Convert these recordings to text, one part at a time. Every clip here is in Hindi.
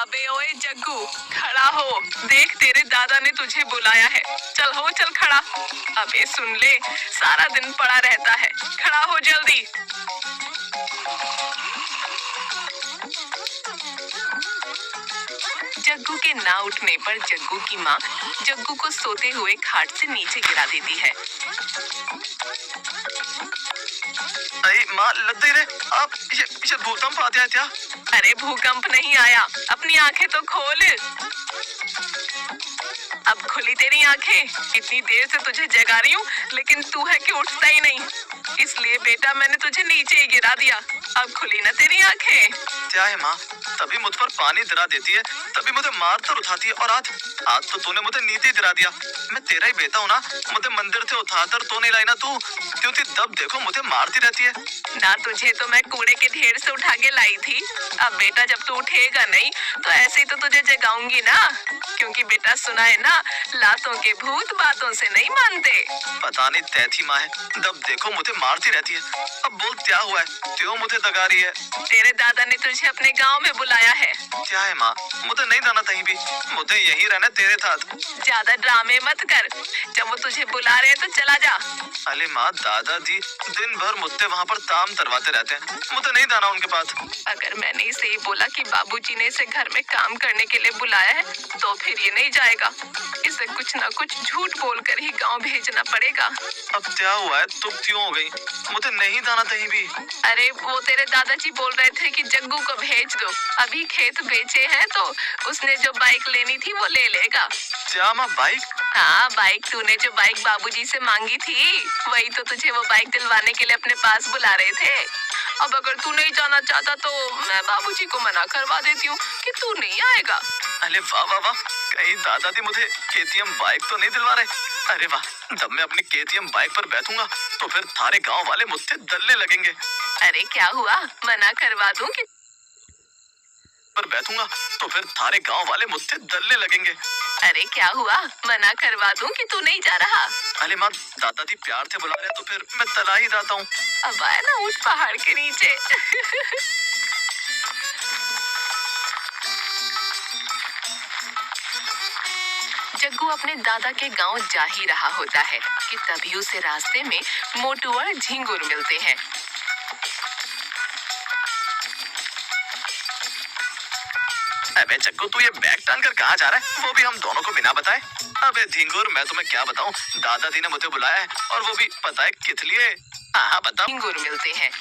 अबे ओए जग्गू, खड़ा हो। देख तेरे दादा ने तुझे बुलाया है। चल खड़ा। अबे सुन ले, सारा दिन पड़ा रहता है, खड़ा हो जल्दी। जग्गू के ना उठने पर जग्गू की माँ जग्गू को सोते हुए खाट से नीचे गिरा देती है। अरे माँ लग गई रे, आप पीछे भूकंप आ गया क्या? अरे भूकंप नहीं आया, अपनी आंखें तो खोल। अब खुली तेरी आंखें। इतनी देर से तुझे जगा रही हूँ, लेकिन तू है कि उठता ही नहीं। इसलिए बेटा मैंने तुझे नीचे ही गिरा दिया। अब खुली ना तेरी आंखें। क्या है माँ, तभी मुझ पर पानी गिरा देती है, तभी मुझे मार कर उठाती है, और आज तो तूने मुझे नीचे गिरा दिया। मैं तेरा ही बेटा हूँ ना, मुझे मंदिर से उठाकर तो नहीं लाई ना तू, क्योंकि तब देखो मुझे मारती रहती है ना। तुझे तो मैं कूड़े के ढेर से उठा के लाई थी। अब बेटा जब तू उठेगा नहीं तो ऐसे ही तो तुझे जगाऊंगी ना, क्योंकि बेटा सुना है ना, लातों के भूत बातों से नहीं मानते। पता नहीं तैथी माँ है, जब देखो मुझे मारती रहती है। अब बोल क्या हुआ है, क्यों मुझे दगा रही है? तेरे दादा ने तुझे अपने गांव में बुलाया है। क्या है माँ, मुझे नहीं जाना कहीं भी, मुझे यही रहना तेरे साथ। ज्यादा ड्रामे मत कर, जब वो तुझे बुला रहे हैं तो चला जा। अरे माँ, दादाजी दिन भर मुझसे वहाँ पर काम करवाते रहते हैं, मुझे नहीं जाना उनके पास। अगर मैंने इसे ही बोला कि बाबूजी ने इसे घर में काम करने के लिए बुलाया है, तो फिर ये नहीं जाएगा। इसे कुछ ना कुछ झूठ बोलकर ही गांव भेजना पड़ेगा। अब क्या हुआ है, तुम क्यों हो गई? मुझे नहीं जाना कहीं भी। अरे वो तेरे दादाजी बोल रहे थे कि जग्गू को भेज दो, अभी खेत बेचे हैं तो उसने जो बाइक लेनी थी वो ले लेगा। क्या माँ, बाइक? हाँ, बाइक। तूने जो बाइक बाबूजी से मांगी थी, वही तो तुझे वो बाइक दिलवाने के लिए अपने पास बुला रहे थे। अब अगर तू नहीं जाना चाहता तो मैं बाबूजी को मना करवा देती हूँ कि तू नहीं आएगा। अरे वाह वाह वाह, कहीं दादाजी मुझे केटीएम बाइक तो नहीं दिलवा रहे? अरे वाह, जब मैं अपनी केटीएम बाइक पर बैठूंगा तो फिर सारे गांव वाले मुझसे डरने लगेंगे। अरे क्या हुआ, मना करवा दूं कि पर बैठूंगा तो फिर सारे गांव वाले मुझसे डरने लगेंगे। अरे क्या हुआ, मना करवा दूं कि तू नहीं जा रहा? अरे माँ, दादाजी प्यार से बुला रहे हैं तो फिर मैं चला ही जाता हूँ। अब आया ना, उठ पहाड़ के नीचे। जग्गू अपने दादा के गांव जा ही रहा होता है कि तभी उसे रास्ते में मोटू और झिंगुर मिलते हैं। अबे जग्गू, तू ये बैग टांग कर कहाँ जा रहा है, वो भी हम दोनों को बिना बताए? अबे झिंगुर, मैं तुम्हें क्या बताऊं, दादाजी ने मुझे बुलाया है, और वो भी पता है किस लिए? हाँ बताओ। झिंगुर मिलते हैं।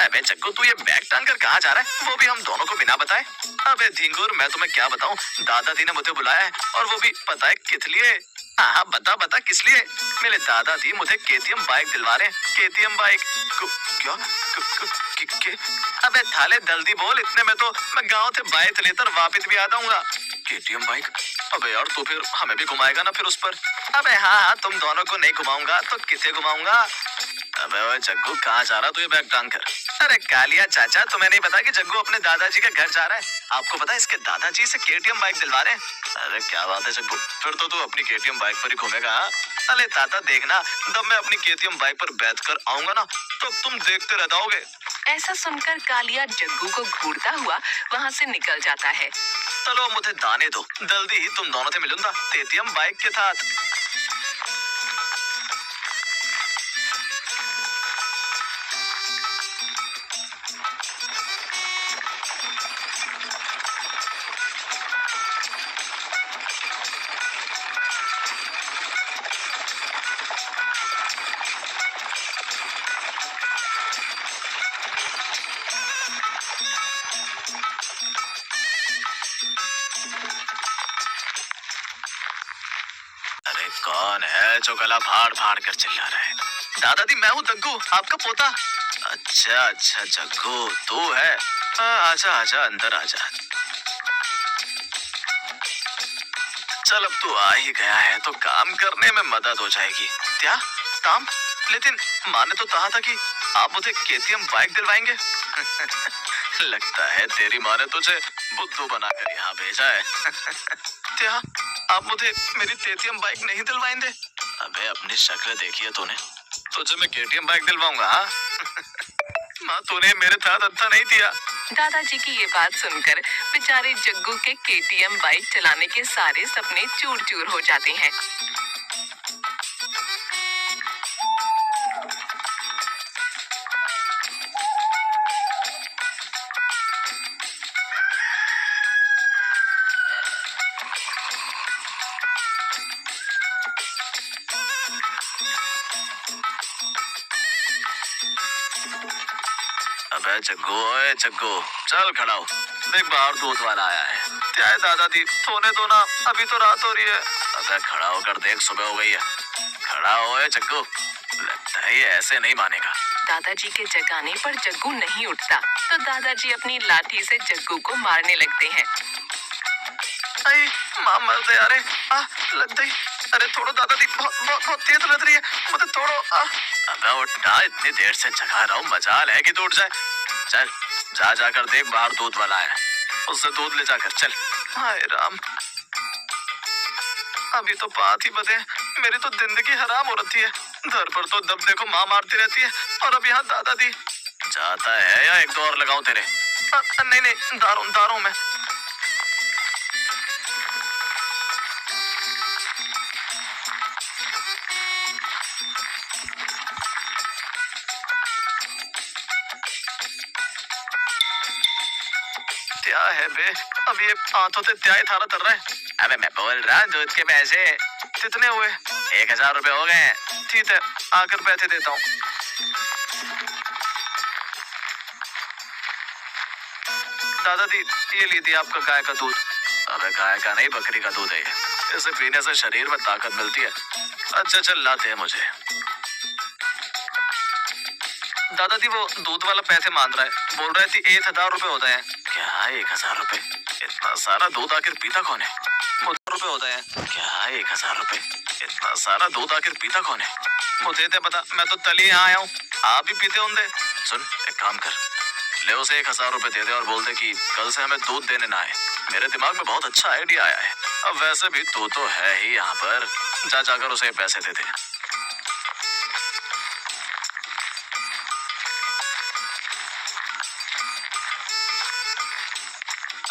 अबे जग्गू, तू ये बैग टांग कर कहाँ जा रहा है, वो भी हम दोनों को बिना बताए? अबे झिंगुर, मैं तुम्हें क्या बताऊं, दादाजी ने मुझे बुलाया है, और वो भी पता है किस लिए? हाँ बता किस लिए? मेरे दादाजी मुझे केटीएम बाइक दिलवा रहे हैं। KTM bike? क्या? अबे थाले जल्दी बोल, इतने में तो मैं गांव से बाइक लेकर वापस भी आ जाऊंगा। KTM bike? अबे यार, तो फिर हमें भी घुमाएगा ना फिर उस पर? अबे हाँ, तुम दोनों को नहीं घुमाऊंगा तो किसे घुमाऊंगा? अबे ओए जग्गू, कहाँ जा रहा तू ये बैग टांग कर? अरे कालिया चाचा, तुम्हें नहीं पता कि जग्गू अपने दादाजी के घर जा रहा है? आपको पता है इसके दादाजी से केटीएम बाइक दिलवा रहे हैं। अरे क्या बात है जग्गू, फिर तो तू अपनी केटीएम बाइक पर ही घूमेगा? अरे ताता देखना, जब मैं अपनी केटीएम बाइक पर बैठकर आऊंगा ना, तो तुम देखते रह जाओगे। ऐसा सुनकर कालिया जग्गू को घूरता हुआ वहाँ से निकल जाता है। चलो मुझे दाने दो, जल्दी ही तुम दोनों से मिलूंगा केटीएम बाइक के साथ। अरे कौन है जो गला फाड़ फाड़ कर चिल्ला रहा है? दादाजी, मैं हूँ जग्गू, आपका पोता। अच्छा जग्गू, तू है? आजा आजा, अंदर आजा। चल, अब तू आ ही गया है तो काम करने में मदद हो जाएगी। क्या काम? लेकिन माँ ने तो कहा था कि आप मुझे केटीएम बाइक दिलवाएंगे। लगता है तेरी माँ ने तुझे बुद्धू बनाकर यहाँ भेजा है। क्या आप मुझे मेरी केटीएम बाइक नहीं दिलवाएंगे? अबे अपनी शक्ल देखी है तूने, तुझे मैं केटीएम बाइक दिलवाऊंगा? हाँ? माँ तूने मेरे साथ अच्छा नहीं किया। दादाजी की ये बात सुनकर बेचारे जग्गू के केटीएम बाइक चलाने के सारे सपने चूर चूर हो जाते हैं। अबे जग्गू, ओए जग्गू, चल खड़ा हो। देख बाहर दूध वाला आया है। क्या है दादाजी, सोने दो ना, अभी तो रात हो रही है। अबे खड़ा होकर देख, सुबह हो गई है। खड़ा हो ए जग्गू, लगता है ये ऐसे नहीं मानेगा। दादाजी के जगाने पर जग्गू नहीं उठता तो दादाजी अपनी लाठी से जग्गू को मारने लगते हैं। अरे माँ मर दे, अरे लग गई। अरे थोड़ो दादाजी, बहुत बहुत बहुत तेज लग रही है, मुझे थोड़ो। अबे उठा, इतनी देर से जगा रहा हूँ, मजाल है कि तू उठ जाए। चल जा जाकर देख, बाहर दूध वाला है, उससे दूध ले जाकर चल। हाय राम, अभी तो बात ही बदे, मेरी तो जिंदगी हराम हो रही है। घर पर तो जब देखो माँ मारती रहती है, और अब यहाँ दादाजी। जाता है या एक दो और लगाऊं तेरे? नहीं नहीं, दारू में। क्या है बे, अब ये हाथों से क्या थारा कर रहा है? अबे मैं बोल रहा, दूध के पैसे कितने हुए? 1000 रुपए हो गए। ठीक है, आकर पैसे देता हूँ। दादाजी ये लीजिए आपका गाय का दूध। अबे गाय का नहीं, बकरी का दूध है ये, इसे पीने से शरीर में ताकत मिलती है। अच्छा चल लाते हैं मुझे। दादाजी वो दूध वाला पैसे मांग रहा है, बोल रहे थे 1000 रुपए होता है। क्या 1000 रुपए? इतना सारा दूध आखिर पीता कौन है? 1000 रुपए होता है। क्या 1000 रुपए? इतना सारा दूध आखिर पीता कौन है? मुझे तो पता, मैं तो तली यहाँ आया हूँ, आप भी पीते होंगे। सुन एक काम कर, ले उसे 1000 रुपए दे दे और बोल दे कि कल से हमें दूध देने ना आए। मेरे दिमाग में बहुत अच्छा आइडिया आया है। अब वैसे भी तू तो है ही यहाँ पर, जा जाकर उसे पैसे दे दे।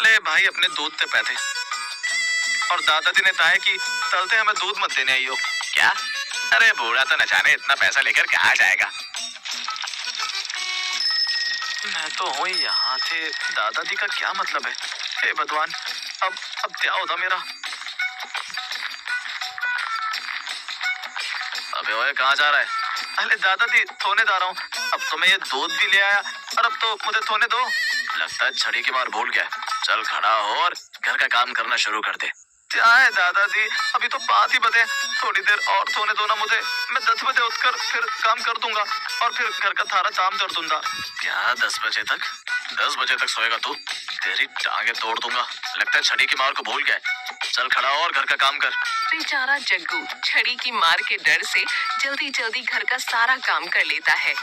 ले भाई अपने दूध से पैसे। और दादाजी ने कहा कि कल से हमें दूध मत देने आइयो। क्या? अरे बूढ़ा तो न जाने इतना पैसा लेकर कहाँ जाएगा। मैं तो हूँ यहाँ थे, दादाजी का क्या मतलब है? हे भगवान, अब क्या होता मेरा? अबे ओए कहाँ जा रहा है? अरे दादाजी सोने जा रहा हूँ। अब तो मैं ये दूध भी ले आया और अब तो मुझे सोने दो। लगता है छड़ी की मार भूल गया। चल खड़ा हो और घर का काम करना शुरू कर दे। क्या है दादाजी, अभी तो 5 ही बजे, थोड़ी देर और सोने दो ना मुझे। मैं 10 बजे उठकर फिर काम कर दूंगा और फिर घर का सारा काम कर दूंगा। क्या 10 बजे तक? 10 बजे तक सोएगा तू? तेरी टांगे तोड़ दूंगा। लगता है छड़ी की मार को भूल गया। चल खड़ा हो और घर का काम कर। बेचारा जग्गू छड़ी की मार के डर से जल्दी जल्दी घर का सारा काम कर लेता है।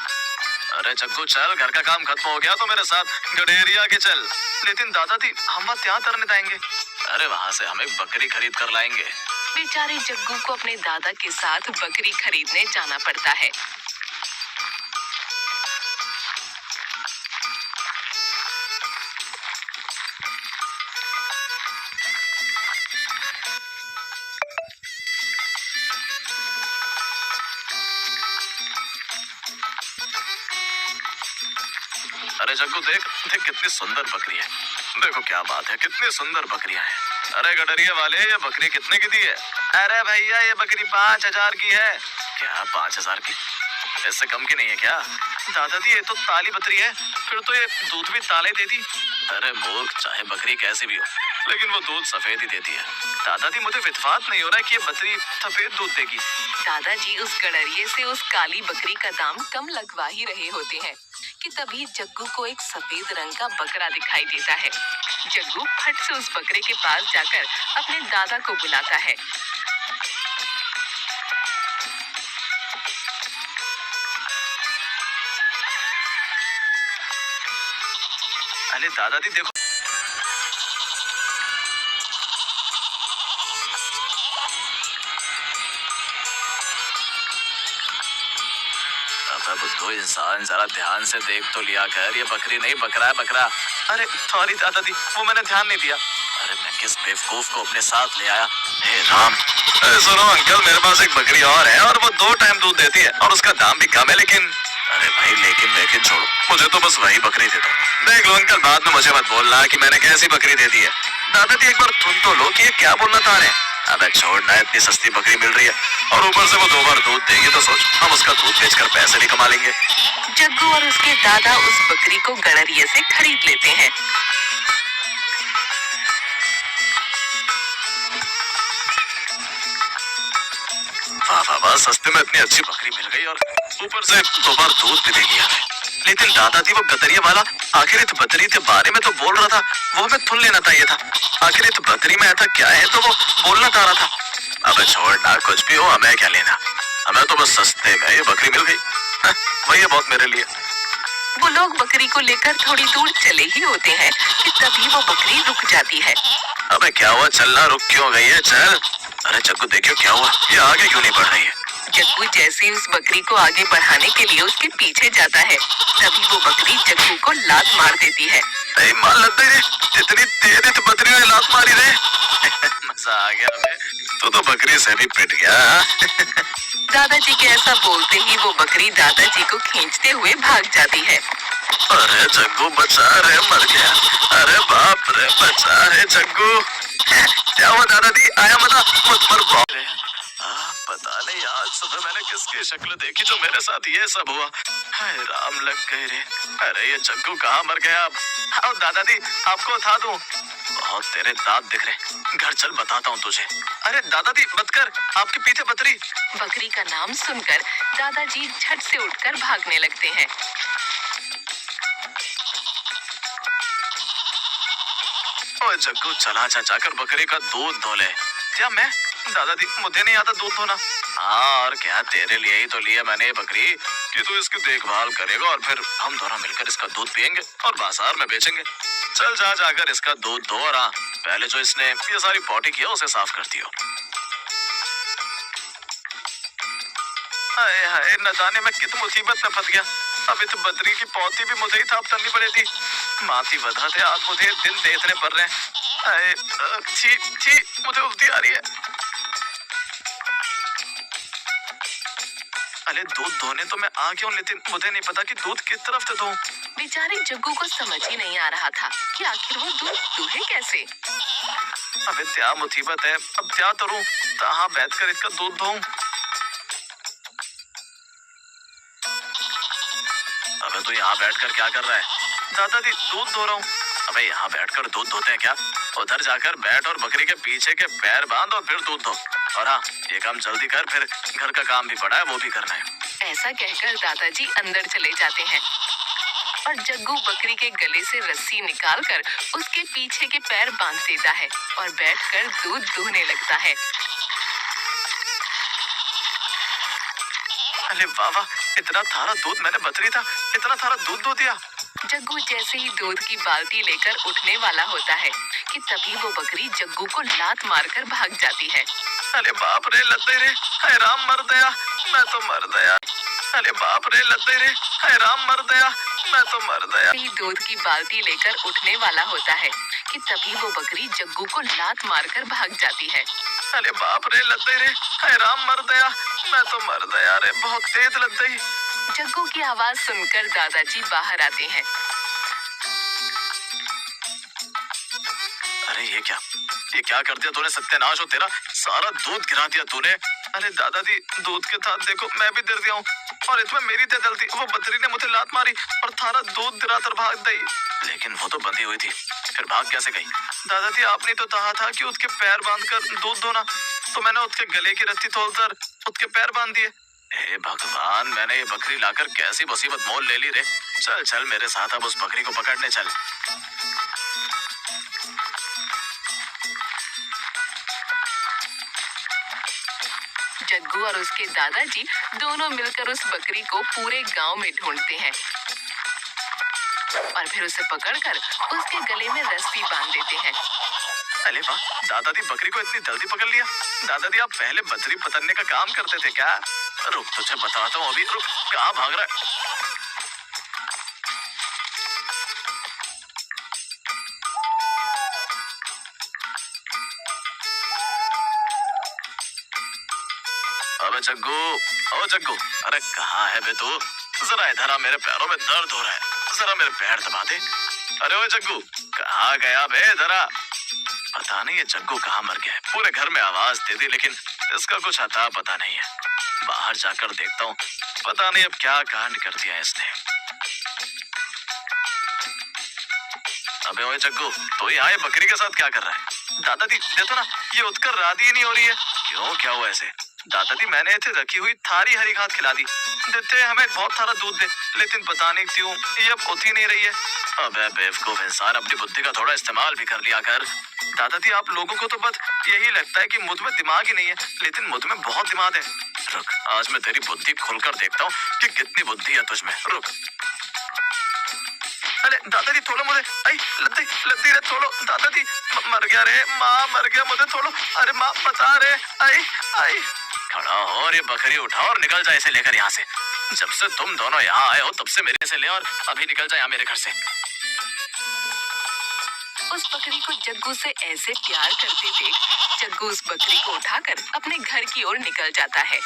अरे जग्गू चल, घर का काम खत्म हो गया तो मेरे साथ गडेरिया के चल। लेकिन दादाजी हम क्या करने जाएंगे? अरे वहाँ से हम एक बकरी खरीद कर लाएंगे। बेचारे जग्गू को अपने दादा के साथ बकरी खरीदने जाना पड़ता है। अरे जग्गू देख देख कितनी सुंदर बकरी है। देखो क्या बात है, कितनी सुंदर बकरियां हैं। अरे गडरिया वाले, ये बकरी कितने की दी है? अरे भैया ये बकरी 5000 की है। क्या 5000 की? इससे कम की नहीं है क्या? दादाजी ये तो ताली बकरी है, फिर तो ये दूध भी ताले देती। अरे मूर्ख, चाहे बकरी कैसी भी हो लेकिन वो दूध सफेद ही देती है। दादाजी मुझे विश्वास नहीं हो रहा है कि ये बकरी सफेद दूध देगी। दादाजी उस गडरिये से उस काली बकरी का दाम कम लगवा ही रहे होते हैं कि तभी जग्गू को एक सफेद रंग का बकरा दिखाई देता है। जग्गू फट से उस बकरे के पास जाकर अपने दादा को बुलाता है। अरे दादाजी देखो, अबे बुद्धू इंसान, जरा ध्यान से देख तो लिया कर, ये बकरी नहीं बकरा है, बकरा। अरे सॉरी दादाजी, वो मैंने ध्यान नहीं दिया। अरे मैं किस बेवकूफ को अपने साथ ले आया। हे राम। अरे सुनो अंकल, मेरे पास एक बकरी और है और वो 2 टाइम दूध देती है और उसका दाम भी कम है, लेकिन अरे भाई लेकिन छोड़ो, मुझे तो बस वही बकरी दे दो। देख लो अंकल, बाद में मुझे मत बोलना कि मैंने कैसी बकरी दे दी है। दादाजी एक बार सुन तो लो कि ये क्या बोलना था ने। अबे छोड़ना, इतनी सस्ती बकरी मिल रही है और ऊपर से वो 2 बार दूध देगी, तो सोच हम उसका दूध बेचकर पैसे भी कमा लेंगे। जग्गू और उसके दादा उस बकरी को गड़रिये से खरीद लेते हैं। वाह वाह वाह, सस्ते में इतनी अच्छी बकरी मिल गई और ऊपर से 2 बार दूध भी दे दिया। लेकिन दादाजी वो गदरिया वाला आखिर इस बकरी के बारे में तो बोल रहा था, वो हमें सुन लेना चाहिए था। आखिर इस बकरी में ऐसा क्या है तो वो बोलना चाह रहा था। अबे छोड़ना, कुछ भी हो हमें क्या लेना, हमें तो बस सस्ते में ये बकरी मिल गई, वही है बहुत मेरे लिए। वो लोग बकरी को लेकर थोड़ी दूर चले ही होते हैं कि तभी वो बकरी रुक जाती है। अबे क्या हुआ, चलना रुक क्यों गई है, चल। अरे जग्गू देखियो क्या हुआ, ये आगे क्यों नहीं बढ़ रही है। जग्गू जैसे ही उस बकरी को आगे बढ़ाने के लिए उसके पीछे जाता है, तभी वो बकरी जग्गू को लात मार देती है। मार लग गई रे, इतनी तेज इस बकरी ने लात मारी रे। मजा आ गया बे, तू तो बकरी से भी पिट गया। दादाजी के ऐसा बोलते ही वो बकरी दादाजी को खींचते हुए भाग जाती है। अरे जग्गू बचा रे, मर गया। अरे बाप रे, बचा रे जग्गू। क्या हुआ दादाजी, आया मजा मुझ पर बाप रे। पता नहीं आज सुबह मैंने किसकी शक्ल देखी जो मेरे साथ ये सब हुआ। हाय राम, लग गए रे। अरे ये जग्गू कहाँ मर गया अब। आओ दादाजी, आपको उठा दूं। बहुत तेरे दांत दिख रहे, घर चल बताता हूँ तुझे। अरे दादाजी मत कर, आपके पीछे बकरी। बकरी का नाम सुनकर दादाजी झट से उठकर भागने लगते हैं। ओए जग्गू, चला जाकर बकरी का दूध धो ले। क्या मैं? दादाजी मुझे नहीं आता दूध धोना। हाँ और क्या, तेरे लिए ही तो लिया मैंने ये बकरी कि तू इसकी देखभाल करेगा और फिर हम दोनों मिलकर इसका दूध पियेंगे और बाजार में बेचेंगे। चल जाकर इसका दूध धो और हाँ, पहले जो इसने ये सारी पॉटी किया उसे साफ करती हो। हाय हाय, न जाने मैं कित मुसीबत में फंस गया। अब इस बकरी की पौती भी मुझे ही साफ करनी पड़ेगी। माथी वधा थे, आज मुझे दिन देखने पड़ रहे हैं। छी छी, मुझे उल्टी आ रही है। अरे दूध धोने तो मैं आ गया हूँ, लेकिन मुझे नहीं पता कि दूध किस तरफ से धोऊं। बेचारे जग्गू को समझ ही नहीं आ रहा था कि आखिर वो दूध दूहे कैसे। अबे क्या मुसीबत है, अब क्या करूं, कहाँ बैठकर इसका दूध धोऊं। अबे तू यहाँ बैठकर क्या कर रहा है? दादाजी दूध धो रहा हूँ। अबे यहाँ बैठकर दूध धोते हैं क्या? उधर जाकर बैठ और बकरी के पीछे के पैर बांध और फिर दूध धो। और हाँ, ये काम जल्दी कर, फिर घर का काम भी पड़ा है वो भी करना है। ऐसा कहकर दादाजी अंदर चले जाते हैं और जग्गू बकरी के गले से रस्सी निकालकर उसके पीछे के पैर बांध देता है और बैठकर दूध दूहने लगता है। अरे वाह वाह, इतना सारा दूध मैंने बकरी था, इतना सारा दूध दो दिया। जग्गू जैसे ही दूध की बाल्टी लेकर उठने वाला होता है कि तभी वो बकरी जग्गू को लात मारकर भाग जाती है। अरे बाप रे, लद्दे रे, हाय राम, मर गया, मैं तो मर गया। अरे बाप रे, लद्दे रे, हाय राम, मर गया, मैं तो मर गया। दूध की बाल्टी लेकर उठने वाला होता है कि तभी वो बकरी जग्गू को लात मारकर भाग जाती है। अरे बाप रे, लद्दे रे, हाय राम, मर गया, मैं तो मर गया रे, बहुत तेज लग गई। जग्गू की आवाज सुनकर दादाजी बाहर आते हैं। अरे ये क्या कर दिया तूने, सत्यानाश हो तेरा, सारा दूध गिरा दिया तूने। अरे दादाजी, दूध के साथ देखो मैं भी गिर गया हूँ और इसमें मेरी क्या गलती, वो बकरी ने मुझे लात मारी और थारा दूध गिराकर भाग गई। लेकिन वो तो बंधी हुई थी, फिर भाग कैसे गई? दादाजी आपने तो कहा था कि उसके पैर बांधकर दूध धोना, तो मैंने उसके गले की रस्सी तोड़कर उसके पैर बांध दिए। हे भगवान, मैंने ये बकरी लाकर कैसी मुसीबत मोल ले ली रे। चल चल मेरे साथ, अब उस बकरी को पकड़ने चल। जग्गू और उसके दादाजी दोनों मिलकर उस बकरी को पूरे गांव में ढूंढते हैं और फिर उसे पकड़कर उसके गले में रस्सी बांध देते हैं। अरे वाह, दादाजी बकरी को इतनी जल्दी पकड़ लिया। दादाजी आप पहले बकरी पकड़ने का काम करते थे क्या? रुक तुझे बताता हूँ अभी, रुक। कहाँ भाग रहा है? अबे जग्गू, ओ जग्गू, अरे कहाँ है बे तू? जरा इधर आ, मेरे पैरों में दर्द हो रहा है, जरा मेरे पैर दबा दे। अरे ओ जग्गू, कहाँ गया बे? जरा। पता नहीं ये जग्गू कहाँ मर गया है। पूरे घर में आवाज दे दी लेकिन इसका कुछ अता पता नहीं है। बाहर जाकर देखता हूँ, पता नहीं अब क्या कांड कर दिया है इसने। अबे ओए जग्गू, तो यहाँ ये बकरी के साथ क्या कर रहा है? दादाजी देखो ना, ये उठकर रात ही नहीं हो रही है। क्यों, क्या हुआ ऐसे? दादाजी मैंने इसे रखी हुई थारी हरी घास खिला दी, देते हमें बहुत सारा दूध दे, लेकिन पता नहीं क्यों ये अब उठ ही नहीं रही है। अबे बेवकूफ इंसान, अपनी बुद्धि का थोड़ा इस्तेमाल भी कर लिया कर। दादाजी आप लोगों को तो बस यही लगता है कि मुझ में दिमाग ही नहीं है, लेकिन मुझ में बहुत दिमाग है। रुक, आज मैं तेरी बुद्धि खोलकर देखता हूँ कि कितनी बुद्धि है तुझमें। रुक। अरे दादाजी थोड़ो मुझे, आई लद्दी लद्दी रे, थोड़ो दादाजी। मर गया रे, माँ मर गया, मुझे थोड़ो। अरे माँ बता रे, आई आई। खड़ा हो और ये बकरी उठाओ और निकल जाए इसे लेकर यहाँ से। जब से तुम दोनों यहाँ आए हो तब से मेरे से ले और अभी निकल जाए यहाँ मेरे घर से। उस बकरी को जग्गू से ऐसे प्यार करते देख जग्गू उस बकरी को उठाकर अपने घर की ओर निकल जाता है।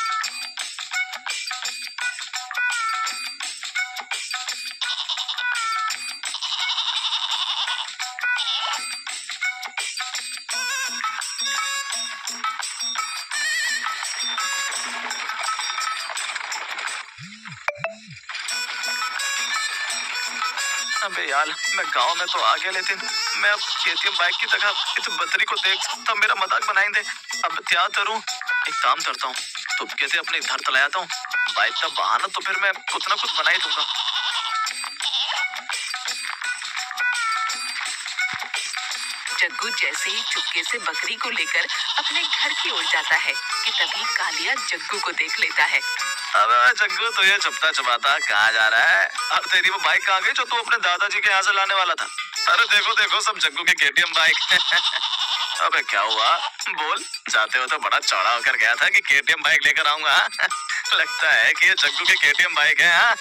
अबे यार, मैं गांव में तो आ गया, लेकिन मैं अब केटीएम बाइक की जगह इस बकरी को देख तब मेरा मजाक बनाएंगे। अब क्या करूं? एक काम करता हूँ, तो कैसे अपने घर तला आता हूँ। बाइक का बहाना तो फिर मैं कुछ ना कुछ बना ही दूंगा। जग्गू जैसे ही चुपके से बकरी को लेकर अपने घर की ओर जाता है कि तभी कालिया जग्गू को देख लेता है। अबे जग्गू, तो ये चुपता चुपाता कहाँ जा रहा है? और तेरी वो बाइक कहाँ गई जो तू अपने दादाजी के यहाँ से लाने वाला था? अरे देखो देखो, सब जग्गू की केटीएम बाइक। अबे क्या हुआ? बोल। जाते हो तो बड़ा चौड़ा होकर गया था कि केटीएम बाइक लेकर आऊंगा। लगता है कि ये जग्गू की केटीएम बाइक है। हाँ?